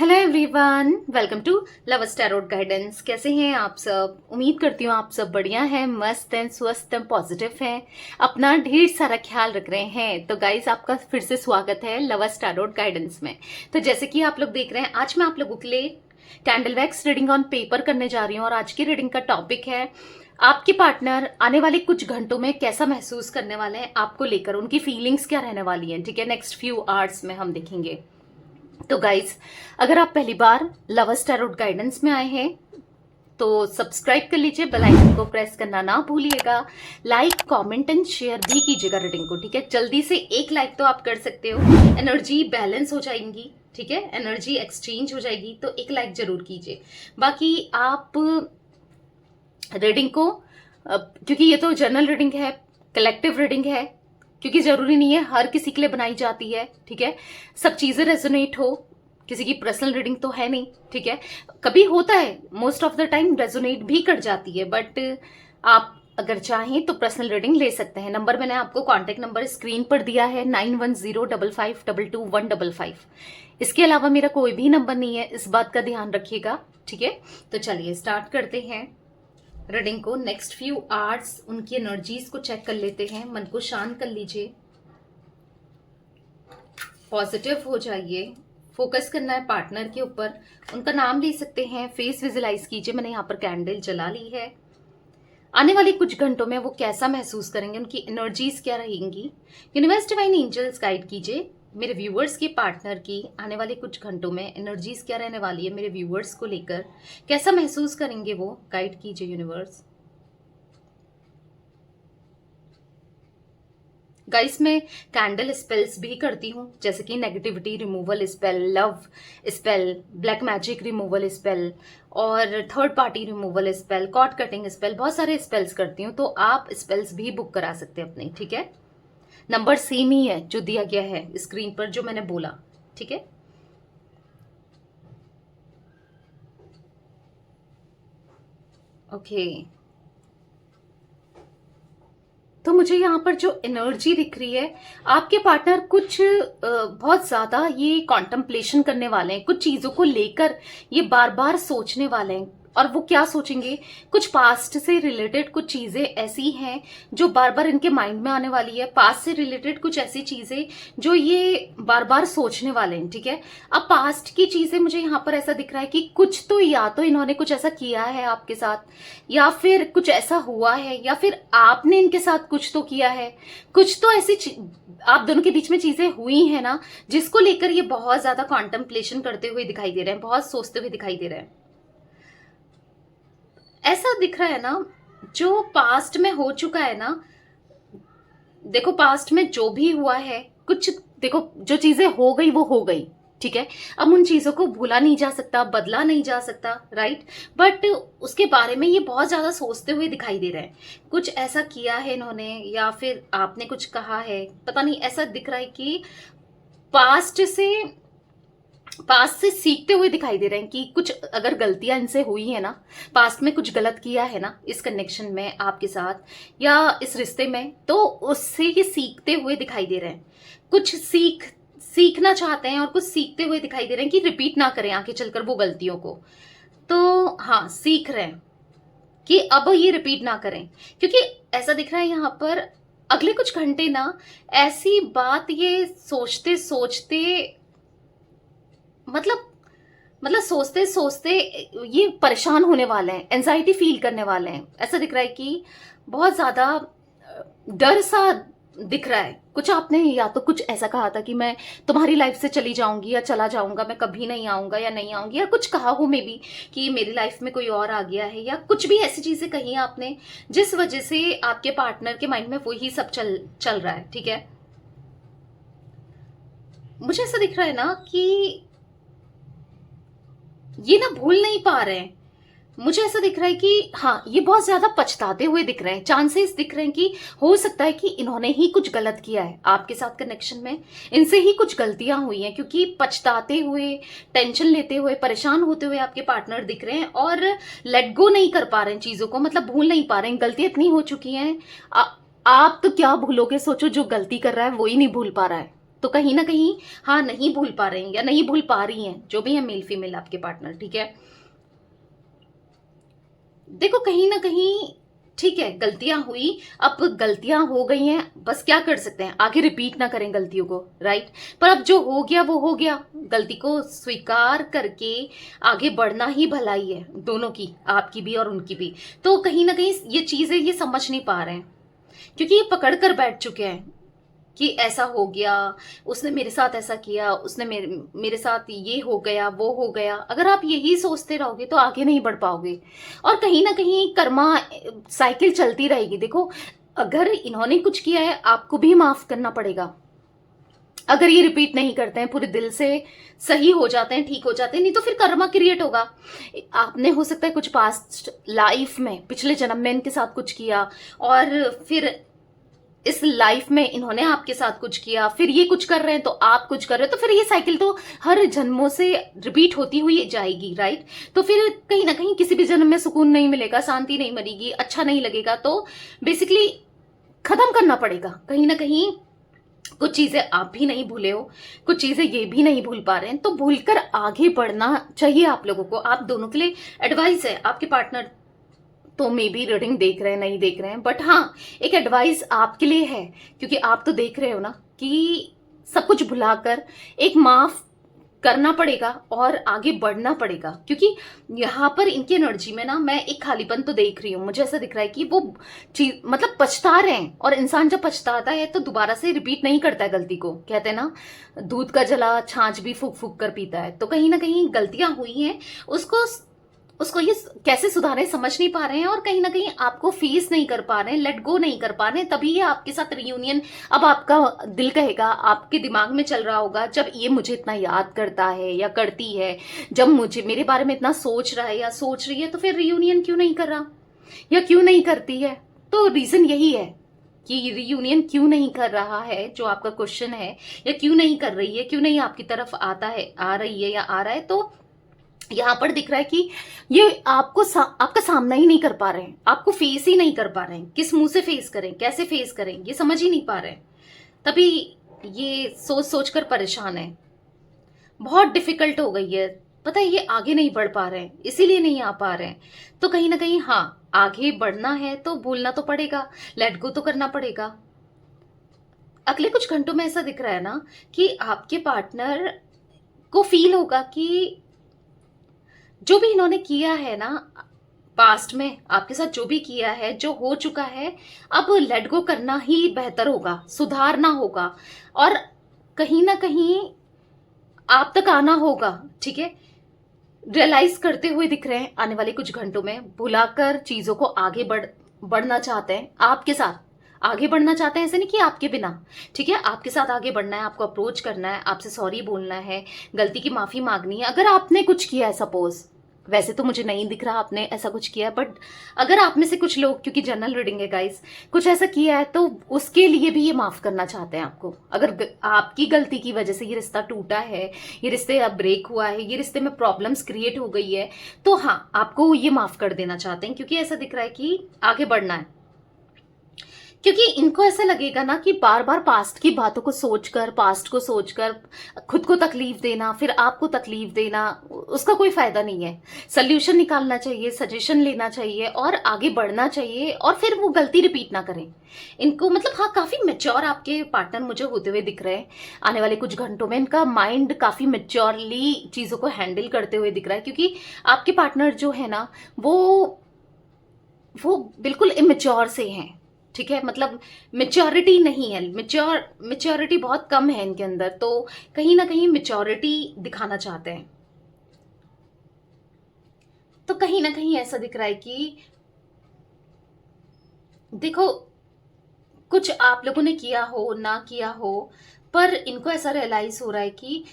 Hello everyone, welcome to lovers tarot guidance. कैसे हैं आप सब? उम्मीद करती हूँ आप सब बढ़िया हैं, मस्त हैं, स्वस्थ हैं, पॉजिटिव हैं, अपना ढेर सारा ख्याल रख रहे हैं। तो गाइस, आपका फिर से स्वागत है लवर्स टैरोट गाइडेंस में। तो जैसे कि आप लोग देख रहे हैं, आज मैं आप लोगों के लिए candle wax reading on paper करने जा रही हूँ। और आज की रीडिंग का टॉपिक है आपके पार्टनर आने वाले कुछ घंटों में कैसा महसूस करने वाले हैं आपको लेकर, उनकी फीलिंग्स क्या रहने वाली हैं। ठीक है, नेक्स्ट फ्यू आवर्स में हम देखेंगे। तो गाइज, अगर आप पहली बार लवर्स टैरोट गाइडेंस में आए हैं तो सब्सक्राइब कर लीजिए, बेल आइकन को प्रेस करना ना भूलिएगा, लाइक कमेंट एंड शेयर भी कीजिएगा रीडिंग को। ठीक है, जल्दी से एक लाइक तो आप कर सकते हो, एनर्जी बैलेंस हो जाएंगी। ठीक है, एनर्जी एक्सचेंज हो जाएगी, तो एक लाइक जरूर कीजिए। बाकी आप रीडिंग को क्योंकि ये तो जनरल रीडिंग है, कलेक्टिव रीडिंग है, क्योंकि जरूरी नहीं है हर किसी के लिए बनाई जाती है। ठीक है, सब चीजें रेजोनेट हो, किसी की पर्सनल रीडिंग तो है नहीं। ठीक है, कभी होता है, most of the time resonate भी कर जाती है, बट आप अगर चाहें तो पर्सनल रीडिंग ले सकते हैं। नंबर मैंने आपको कॉन्टेक्ट नंबर स्क्रीन पर दिया है 9105522155। इसके अलावा मेरा कोई भी नंबर नहीं है, इस बात का ध्यान रखिएगा। ठीक है, तो चलिए स्टार्ट करते हैं रीडिंग को। नेक्स्ट फ्यू आवर्स उनकी एनर्जीज को चेक कर लेते हैं। मन को शांत कर लीजिए, पॉजिटिव हो जाइए, फोकस करना है पार्टनर के ऊपर। उनका नाम ले सकते हैं, फेस विजुलाइज कीजिए। मैंने यहाँ पर कैंडल जला ली है। आने वाले कुछ घंटों में वो कैसा महसूस करेंगे, उनकी एनर्जीज क्या रहेंगी। यूनिवर्स डिवाइन एंजल्स गाइड कीजिए मेरे व्यूअर्स के पार्टनर की आने वाले कुछ घंटों में एनर्जीज क्या रहने वाली है, मेरे व्यूअर्स को लेकर कैसा महसूस करेंगे वो, गाइड कीजिए यूनिवर्स। गाइस, मैं कैंडल स्पेल्स भी करती हूँ, जैसे कि negativity removal spell, love spell, black magic removal spell और third party removal spell, cord cutting spell, बहुत सारे स्पेल्स करती हूँ। तो आप स्पेल्स भी बुक करा सकते हैं अपने। ठीक है, नंबर सेम ही है जो दिया गया है स्क्रीन पर, जो मैंने बोला। ठीक है, ओके। तो मुझे यहाँ पर जो एनर्जी दिख रही है, आपके पार्टनर कुछ बहुत ज्यादा ये कॉन्टम्पलेशन करने वाले हैं, कुछ चीजों को लेकर ये बार बार सोचने वाले हैं। और वो क्या सोचेंगे, कुछ पास्ट से रिलेटेड कुछ चीजें ऐसी हैं जो बार बार इनके माइंड में आने वाली है। पास्ट से रिलेटेड कुछ ऐसी चीजें जो ये बार बार सोचने वाले हैं। ठीक है, अब पास्ट की चीजें मुझे यहाँ पर ऐसा दिख रहा है कि कुछ तो, या तो इन्होंने कुछ ऐसा किया है आपके साथ, या फिर कुछ ऐसा हुआ है, या फिर आपने इनके साथ कुछ तो किया है। कुछ तो ऐसी आप दोनों के बीच में चीजें हुई है ना, जिसको लेकर ये बहुत ज्यादा कॉन्टम्पलेशन करते हुए दिखाई दे रहे हैं, बहुत सोचते हुए दिखाई दे रहे हैं। ऐसा दिख रहा है ना, जो पास्ट में हो चुका है ना, देखो पास्ट में जो भी हुआ है, कुछ देखो जो चीजें हो गई वो हो गई। ठीक है, अब उन चीजों को भूला नहीं जा सकता, बदला नहीं जा सकता, राइट। बट उसके बारे में ये बहुत ज्यादा सोचते हुए दिखाई दे रहे हैं। कुछ ऐसा किया है इन्होंने, या फिर आपने कुछ कहा है, पता नहीं। ऐसा दिख रहा है कि पास्ट से सीखते हुए दिखाई दे रहे हैं कि कुछ अगर गलतियां इनसे हुई है ना, पास्ट में कुछ गलत किया है ना इस कनेक्शन में आपके साथ या इस रिश्ते में, तो उससे ये सीखते हुए दिखाई दे रहे हैं। कुछ सीखना चाहते हैं और कुछ सीखते हुए दिखाई दे रहे हैं कि रिपीट ना करें आगे चलकर वो गलतियों को। तो हाँ, सीख रहे हैं कि अब ये रिपीट ना करें, क्योंकि ऐसा दिख रहा है यहाँ पर अगले कुछ घंटे ना ऐसी बात ये सोचते सोचते, मतलब सोचते सोचते ये परेशान होने वाले हैं, एंजाइटी फील करने वाले हैं। ऐसा दिख रहा है कि बहुत ज्यादा डर सा दिख रहा है। कुछ आपने या तो कुछ ऐसा कहा था कि मैं तुम्हारी लाइफ से चली जाऊंगी या चला जाऊंगा, मैं कभी नहीं आऊंगा या नहीं आऊंगी, या कुछ कहा हो मे बी कि मेरी लाइफ में कोई और आ गया है, या कुछ भी ऐसी चीजें कही आपने जिस वजह से आपके पार्टनर के माइंड में वही सब चल रहा है। ठीक है, मुझे ऐसा दिख रहा है ना कि ये ना भूल नहीं पा रहे हैं। मुझे ऐसा दिख रहा है कि हाँ, ये बहुत ज्यादा पछताते हुए दिख रहे हैं। चांसेस दिख रहे हैं कि हो सकता है कि इन्होंने ही कुछ गलत किया है आपके साथ कनेक्शन में, इनसे ही कुछ गलतियां हुई हैं, क्योंकि पछताते हुए, टेंशन लेते हुए, परेशान होते हुए आपके पार्टनर दिख रहे हैं और लेट गो नहीं कर पा रहे हैं चीजों को, मतलब भूल नहीं पा रहे हैं। गलतियां इतनी हो चुकी हैं, आप तो क्या भूलोगे, सोचो जो गलती कर रहा है वो ही नहीं भूल पा रहा है। तो कहीं ना कहीं हाँ नहीं भूल पा रहे हैं या नहीं भूल पा रही हैं, जो भी है मेल फीमेल आपके पार्टनर, ठीक है। देखो कहीं ना कहीं ठीक है, गलतियां हुई, अब गलतियां हो गई हैं, बस क्या कर सकते हैं, आगे रिपीट ना करें गलतियों को, राइट। पर अब जो हो गया वो हो गया, गलती को स्वीकार करके आगे बढ़ना ही भलाई है दोनों की, आपकी भी और उनकी भी। तो कहीं ना कहीं ये चीजें ये समझ नहीं पा रहे हैं, क्योंकि ये पकड़ कर बैठ चुके हैं कि ऐसा हो गया, उसने मेरे साथ ऐसा किया, उसने मेरे साथ ये हो गया वो हो गया। अगर आप यही सोचते रहोगे तो आगे नहीं बढ़ पाओगे, और कहीं ना कहीं कर्मा साइकिल चलती रहेगी। देखो अगर इन्होंने कुछ किया है, आपको भी माफ करना पड़ेगा। अगर ये रिपीट नहीं करते हैं, पूरे दिल से सही हो जाते हैं, ठीक हो जाते हैं, नहीं तो फिर कर्मा क्रिएट होगा। आपने हो सकता है कुछ पास्ट लाइफ में, पिछले जन्म में इनके साथ कुछ किया, और फिर इस लाइफ में इन्होंने आपके साथ कुछ किया, फिर ये कुछ कर रहे हैं तो आप कुछ कर रहे हो, तो फिर ये साइकिल तो हर जन्मों से रिपीट होती हुई जाएगी, राइट। तो फिर कहीं ना कहीं किसी भी जन्म में सुकून नहीं मिलेगा, शांति नहीं मिलेगी, अच्छा नहीं लगेगा। तो बेसिकली खत्म करना पड़ेगा कहीं ना कहीं। कुछ चीजें आप भी नहीं भूले हो, कुछ चीजें ये भी नहीं भूल पा रहे हैं, तो भूलकर आगे बढ़ना चाहिए आप लोगों को। आप दोनों के लिए एडवाइस है, आपके पार्टनर तो मे बी रीडिंग देख रहे हैं नहीं देख रहे हैं, बट हाँ एक एडवाइस आपके लिए है, क्योंकि आप तो देख रहे हो ना कि सब कुछ भुलाकर एक माफ करना पड़ेगा और आगे बढ़ना पड़ेगा। क्योंकि यहाँ पर इनकी एनर्जी में ना मैं एक खालीपन तो देख रही हूँ, मुझे ऐसा दिख रहा है कि वो चीज मतलब पछता रहे हैं, और इंसान जब पछताता है तो दोबारा से रिपीट नहीं करता है गलती को। कहते हैं ना, दूध का जला छाछ भी फूक फूक कर पीता है। तो कहीं ना कहीं गलतियां हुई हैं, उसको उसको ये कैसे सुधारें समझ नहीं पा रहे हैं, और कहीं ना कहीं आपको फेस नहीं कर पा रहे हैं, लेट गो नहीं कर पा रहे हैं। तभी ये आपके साथ रियूनियन, अब आपका दिल कहेगा, आपके दिमाग में चल रहा होगा, जब ये मुझे इतना याद करता है या करती है, जब मुझे मेरे बारे में इतना सोच रहा है या सोच रही है, तो फिर रियूनियन क्यों नहीं कर रहा या क्यों नहीं करती है। तो रीजन यही है कि रियूनियन क्यों नहीं कर रहा है, जो आपका क्वेश्चन है, या क्यों नहीं कर रही है, क्यों नहीं आपकी तरफ आता है, आ रही है या आ रहा है। तो यहाँ पर दिख रहा है कि ये आपका सामना ही नहीं कर पा रहे हैं, आपको फेस ही नहीं कर पा रहे हैं। किस मुंह से फेस करें, कैसे फेस करें, ये समझ ही नहीं पा रहे हैं। तभी ये सोच सोच कर परेशान है, बहुत डिफिकल्ट हो गई है। पता है ये आगे नहीं बढ़ पा रहे हैं, इसीलिए नहीं आ पा रहे हैं। तो कहीं ना कहीं हाँ, आगे बढ़ना है तो भूलना तो पड़ेगा, लेट गो तो करना पड़ेगा। अगले कुछ घंटों में ऐसा दिख रहा है ना कि आपके पार्टनर को फील होगा कि जो भी इन्होंने किया है ना पास्ट में, आपके साथ जो भी किया है, जो हो चुका है, अब लेट गो करना ही बेहतर होगा, सुधारना होगा, और कहीं ना कहीं आप तक आना होगा, ठीक है। रियलाइज करते हुए दिख रहे हैं आने वाले कुछ घंटों में, भुलाकर चीजों को आगे बढ़ना चाहते हैं, आपके साथ आगे बढ़ना चाहते हैं, ऐसे नहीं कि आपके बिना, ठीक है। आपके साथ आगे बढ़ना है, आपको अप्रोच करना है, आपसे सॉरी बोलना है, गलती की माफी मांगनी है अगर आपने कुछ किया है। सपोज, वैसे तो मुझे नहीं दिख रहा आपने ऐसा कुछ किया है, बट अगर आप में से कुछ लोग, क्योंकि जनरल रीडिंग है गाइस, कुछ ऐसा किया है तो उसके लिए भी ये माफ करना चाहते हैं आपको। अगर आपकी गलती की वजह से ये रिश्ता टूटा है, ये रिश्ते अब ब्रेक हुआ है, ये रिश्ते में प्रॉब्लम्स क्रिएट हो गई है, तो हाँ आपको ये माफ कर देना चाहते हैं, क्योंकि ऐसा दिख रहा है कि आगे बढ़ना है। क्योंकि इनको ऐसा लगेगा ना कि बार बार पास्ट की बातों को सोचकर, पास्ट को सोचकर खुद को तकलीफ देना, फिर आपको तकलीफ देना, उसका कोई फायदा नहीं है। सोल्यूशन निकालना चाहिए, सजेशन लेना चाहिए और आगे बढ़ना चाहिए, और फिर वो गलती रिपीट ना करें। इनको मतलब हाँ काफी मेच्योर आपके पार्टनर मुझे होते हुए दिख रहे हैं आने वाले कुछ घंटों में। इनका माइंड काफी मेच्योरली चीजों को हैंडल करते हुए दिख रहा है, क्योंकि आपके पार्टनर जो है ना वो बिल्कुल इमेच्योर से हैं, ठीक है। मतलब मेच्योरिटी नहीं है, मेच्योरिटी बहुत कम है इनके अंदर, तो कहीं ना कहीं मेच्योरिटी दिखाना चाहते हैं। तो कहीं ना कहीं ऐसा दिख रहा है कि देखो कुछ आप लोगों ने किया हो ना किया हो, पर इनको ऐसा रियलाइज हो रहा है कि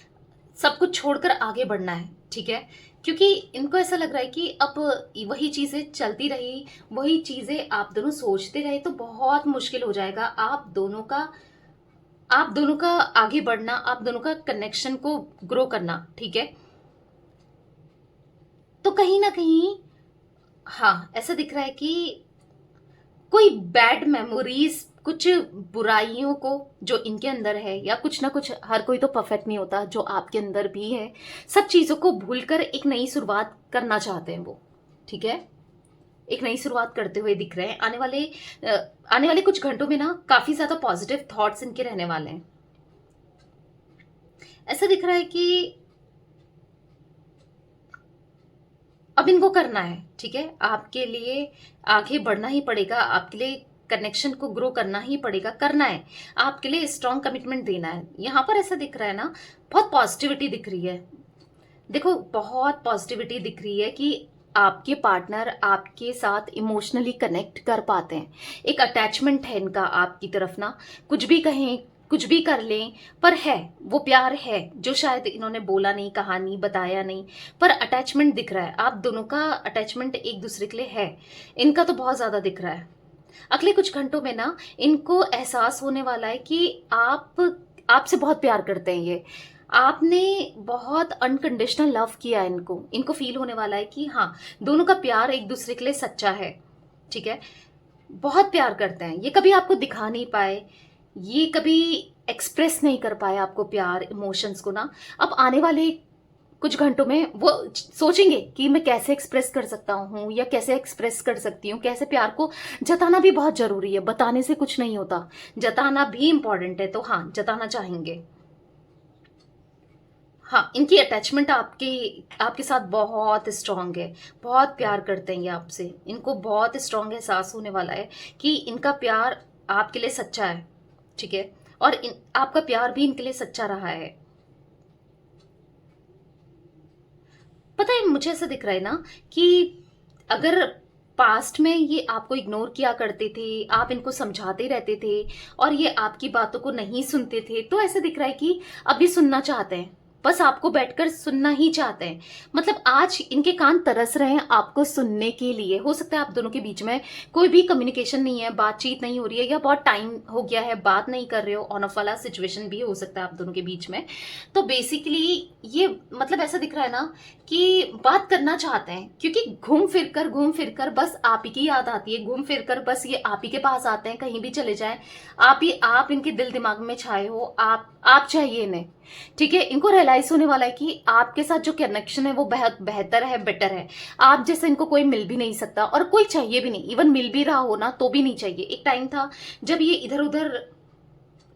सब कुछ छोड़कर आगे बढ़ना है, ठीक है। क्योंकि इनको ऐसा लग रहा है कि अब वही चीजें चलती रही, वही चीजें आप दोनों सोचते रहे तो बहुत मुश्किल हो जाएगा आप दोनों का आगे बढ़ना, आप दोनों का कनेक्शन को ग्रो करना, ठीक है। तो कहीं ना कहीं हाँ ऐसा दिख रहा है कि कोई बैड मेमोरीज कुछ बुराइयों को जो इनके अंदर है, या कुछ ना कुछ, हर कोई तो परफेक्ट नहीं होता, जो आपके अंदर भी है, सब चीजों को भूलकर एक नई शुरुआत करना चाहते हैं वो। ठीक है, एक नई शुरुआत करते हुए दिख रहे हैं। आने वाले कुछ घंटों में ना काफी ज्यादा पॉजिटिव थॉट्स इनके रहने वाले हैं। ऐसा दिख रहा है कि अब इनको करना है। ठीक है, आपके लिए आगे बढ़ना ही पड़ेगा, आपके लिए कनेक्शन को ग्रो करना ही पड़ेगा, करना है, आपके लिए स्ट्रॉन्ग कमिटमेंट देना है। यहां पर ऐसा दिख रहा है ना, बहुत पॉजिटिविटी दिख रही है। देखो, बहुत पॉजिटिविटी दिख रही है कि आपके पार्टनर आपके साथ इमोशनली कनेक्ट कर पाते हैं। एक अटैचमेंट है इनका आपकी तरफ ना, कुछ भी कहें, कुछ भी कर लें, पर है वो प्यार है जो शायद इन्होंने बोला नहीं, कहा नहीं, बताया नहीं, पर अटैचमेंट दिख रहा है। आप दोनों का अटैचमेंट एक दूसरे के लिए है, इनका तो बहुत ज्यादा दिख रहा है। अगले कुछ घंटों में ना इनको एहसास होने वाला है कि आपसे बहुत प्यार करते हैं ये, आपने बहुत अनकंडीशनल लव किया है इनको। इनको फील होने वाला है कि हाँ, दोनों का प्यार एक दूसरे के लिए सच्चा है। ठीक है, बहुत प्यार करते हैं ये, कभी आपको दिखा नहीं पाए, ये कभी एक्सप्रेस नहीं कर पाए आपको प्यार, इमोशंस को ना। अब आने वाले कुछ घंटों में वो सोचेंगे कि मैं कैसे एक्सप्रेस कर सकता हूँ, या कैसे एक्सप्रेस कर सकती हूँ, कैसे प्यार को जताना भी बहुत जरूरी है, बताने से कुछ नहीं होता, जताना भी इंपॉर्टेंट है। तो हाँ, जताना चाहेंगे। हाँ, इनकी अटैचमेंट आपके साथ बहुत स्ट्रांग है, बहुत प्यार करते हैं ये आपसे। इनको बहुत स्ट्रांग एहसास होने वाला है कि इनका प्यार आपके लिए सच्चा है। ठीक है, और आपका प्यार भी इनके लिए सच्चा रहा है। पता है, मुझे ऐसा दिख रहा है ना कि अगर पास्ट में ये आपको इग्नोर किया करते थे, आप इनको समझाते रहते थे और ये आपकी बातों को नहीं सुनते थे, तो ऐसा दिख रहा है कि अभी सुनना चाहते हैं, बस आपको बैठकर सुनना ही चाहते हैं। मतलब आज इनके कान तरस रहे हैं आपको सुनने के लिए। हो सकता है आप दोनों के बीच में कोई भी कम्युनिकेशन नहीं है, बातचीत नहीं हो रही है, या बहुत टाइम हो गया है बात नहीं कर रहे हो, ऑन ऑफ वाला सिचुएशन भी हो सकता है आप दोनों के बीच में। तो बेसिकली ये मतलब ऐसा दिख रहा है ना कि बात करना चाहते हैं, क्योंकि घूम फिर कर बस आप ही की याद आती है, घूम फिर कर बस ये आप ही के पास आते हैं, कहीं भी चले जाएं आप इनके दिल दिमाग में छाए हो, आप चाहिए इन्हें। ठीक है, इनको रियलाइज होने वाला है कि आपके साथ जो कनेक्शन है वो बहुत बेहतर है, बेटर है। आप जैसे इनको कोई मिल भी नहीं सकता, और कोई चाहिए भी नहीं, इवन मिल भी रहा हो ना तो भी नहीं चाहिए। एक टाइम था जब ये इधर उधर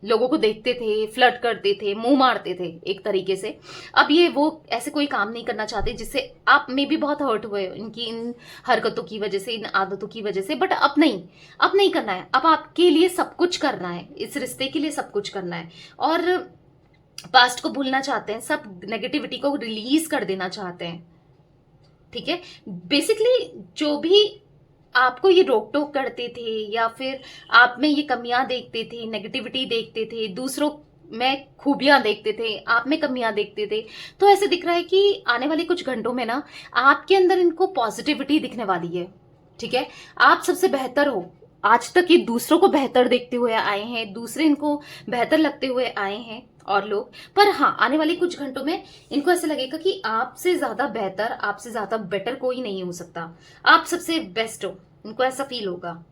लोगों को देखते थे, फ्लर्ट करते थे, मुंह मारते थे एक तरीके से। अब ये वो ऐसे कोई काम नहीं करना चाहते जिससे आप में भी बहुत हर्ट हुए इनकी इन हरकतों की वजह से, इन आदतों की वजह से। बट अब नहीं करना है। अब आपके लिए सब कुछ करना है, इस रिश्ते के लिए सब कुछ करना है, और पास्ट को भूलना चाहते हैं, सब नेगेटिविटी को रिलीज कर देना चाहते हैं। ठीक है, बेसिकली जो भी आपको ये रोक टोक करते थे, या फिर आप में ये कमियां देखते थे, नेगेटिविटी देखते थे, दूसरों में खूबियां देखते थे, आप में कमियां देखते थे, तो ऐसे दिख रहा है कि आने वाले कुछ घंटों में ना आपके अंदर इनको पॉजिटिविटी दिखने वाली है। ठीक है, आप सबसे बेहतर हो। आज तक ये दूसरों को बेहतर देखते हुए आए हैं, दूसरे इनको बेहतर लगते हुए आए हैं और लोग, पर हाँ, आने वाले कुछ घंटों में इनको ऐसा लगेगा कि आपसे ज्यादा बेहतर, आपसे ज्यादा बेटर कोई नहीं हो सकता, आप सबसे बेस्ट हो। इनको ऐसा फील होगा,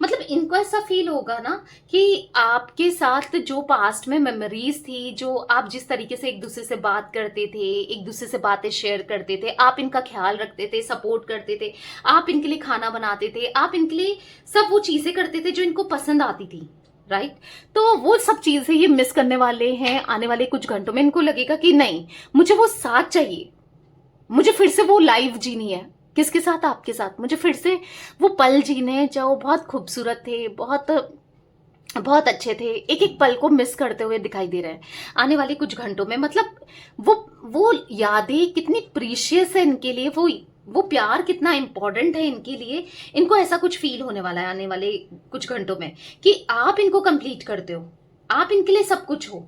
मतलब इनको ऐसा फील होगा ना कि आपके साथ जो पास्ट में मेमोरीज थी, जो आप जिस तरीके से एक दूसरे से बात करते थे, एक दूसरे से बातें शेयर करते थे, आप इनका ख्याल रखते थे, सपोर्ट करते थे, आप इनके लिए खाना बनाते थे, आप इनके लिए सब वो चीजें करते थे जो इनको पसंद आती थी, राइट। तो वो सब चीजें ये मिस करने वाले हैं आने वाले कुछ घंटों में। इनको लगेगा कि नहीं, मुझे वो साथ चाहिए, मुझे फिर से वो लाइफ जीनी है। किसके साथ? आपके साथ। मुझे फिर से वो पल जीने हैं जो बहुत खूबसूरत थे, बहुत बहुत अच्छे थे। एक एक पल को मिस करते हुए दिखाई दे रहे हैं आने वाले कुछ घंटों में। मतलब वो यादें कितनी प्रीशियस है इनके लिए, वो प्यार कितना इंपॉर्टेंट है इनके लिए। इनको ऐसा कुछ फील होने वाला है आने वाले कुछ घंटों में कि आप इनको कंप्लीट करते हो, आप इनके लिए सब कुछ हो,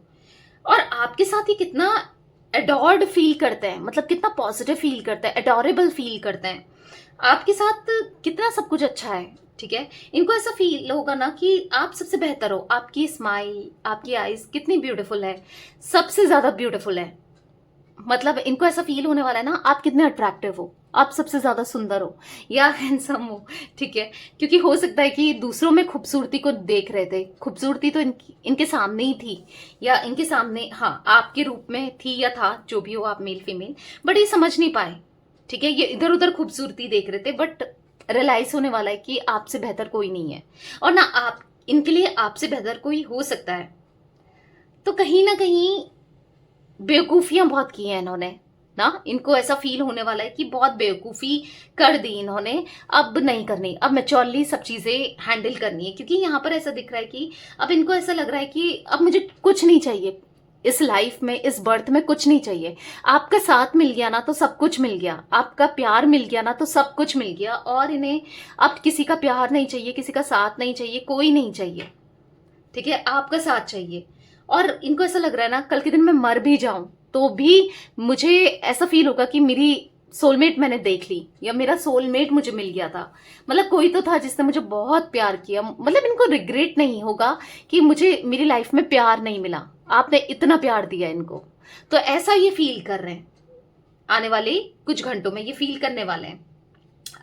और आपके साथ ही कितना एडोर्ड फील करते हैं, मतलब कितना पॉजिटिव फील करते हैं, एडोरेबल फील करते हैं, आपके साथ कितना सब कुछ अच्छा है। ठीक है, इनको ऐसा फील होगा ना कि आप सबसे बेहतर हो, आपकी स्माइल, आपकी आईज कितनी ब्यूटीफुल है, सबसे ज्यादा ब्यूटीफुल है। मतलब इनको ऐसा फील होने वाला है ना, आप कितने अट्रैक्टिव हो, आप सबसे ज्यादा सुंदर हो या हैंडसम हो, ठीक है। क्योंकि हो सकता है कि दूसरों में खूबसूरती को देख रहे थे, खूबसूरती तो इनके सामने ही थी, या इनके सामने, हाँ, आपके रूप में थी या था, जो भी हो आप, मेल फीमेल, बट ये समझ नहीं पाए, ठीक है। ये इधर उधर खूबसूरती देख रहे थे, बट रियलाइज होने वाला है कि आपसे बेहतर कोई नहीं है, और ना आप इनके लिए आपसे बेहतर कोई हो सकता है। तो कहीं ना कहीं बेवकूफियां बहुत की हैं इन्होंने ना, इनको ऐसा फील होने वाला है कि बहुत बेवकूफी कर दी इन्होंने, अब नहीं करनी, अब मैच्योरली सब चीजें हैंडल करनी है। क्योंकि यहाँ पर ऐसा दिख रहा है कि अब इनको ऐसा लग रहा है कि अब मुझे कुछ नहीं चाहिए इस लाइफ में, इस बर्थ में कुछ नहीं चाहिए। आपका साथ मिल गया ना तो सब कुछ मिल गया, आपका प्यार मिल गया ना तो सब कुछ मिल गया, और इन्हें अब किसी का प्यार नहीं चाहिए, किसी का साथ नहीं चाहिए, कोई नहीं चाहिए, ठीक है। आपका साथ चाहिए। और इनको ऐसा लग रहा है ना, कल के दिन मैं मर भी जाऊं तो भी मुझे ऐसा फील होगा कि मेरी सोलमेट मैंने देख ली, या मेरा सोलमेट मुझे मिल गया था, मतलब कोई तो था जिसने मुझे बहुत प्यार किया। मतलब इनको रिग्रेट नहीं होगा कि मुझे मेरी लाइफ में प्यार नहीं मिला, आपने इतना प्यार दिया इनको। तो ऐसा ये फील कर रहे हैं, आने वाले कुछ घंटों में ये फील करने वाले हैं।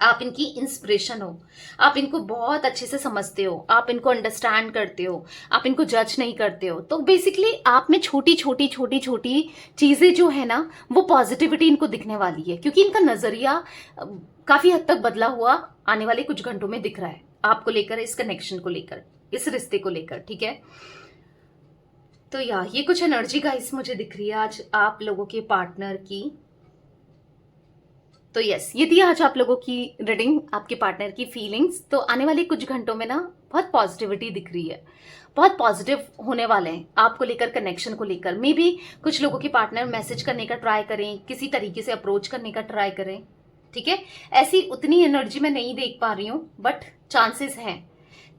आप इनकी इंस्पिरेशन हो, आप इनको बहुत अच्छे से समझते हो, आप इनको अंडरस्टैंड करते हो, आप इनको जज नहीं करते हो। तो बेसिकली आप में छोटी छोटी छोटी छोटी चीजें जो है ना, वो पॉजिटिविटी इनको दिखने वाली है, क्योंकि इनका नजरिया काफी हद तक बदला हुआ आने वाले कुछ घंटों में दिख रहा है आपको लेकर, इस कनेक्शन को लेकर, इस रिश्ते को लेकर, ठीक है। तो ये कुछ एनर्जी गाइस मुझे दिख रही है आज आप लोगों के पार्टनर की। तो यस, ये थी आज आप लोगों की रीडिंग, आपके पार्टनर की फीलिंग्स। तो आने वाले कुछ घंटों में ना बहुत पॉजिटिविटी दिख रही है, बहुत पॉजिटिव होने वाले हैं आपको लेकर, कनेक्शन को लेकर। मे बी कुछ लोगों के पार्टनर मैसेज करने का ट्राई करें, किसी तरीके से अप्रोच करने का ट्राई करें, ठीक है। ऐसी उतनी एनर्जी मैं नहीं देख पा रही हूँ, बट चांसेस हैं,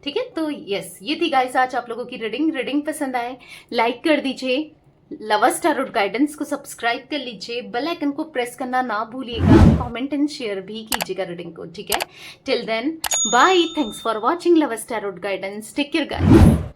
ठीक है। तो यस, ये थी गाइस आज आप लोगों की रीडिंग पसंद आए लाइक कर दीजिए, लवर्स टैरोट गाइडेंस को सब्सक्राइब कर लीजिए, बेल आइकन को प्रेस करना ना भूलिएगा, कमेंट एंड शेयर भी कीजिएगा रीडिंग को, ठीक है। Till then bye, thanks for watching lovers tarot guidance, take care guys.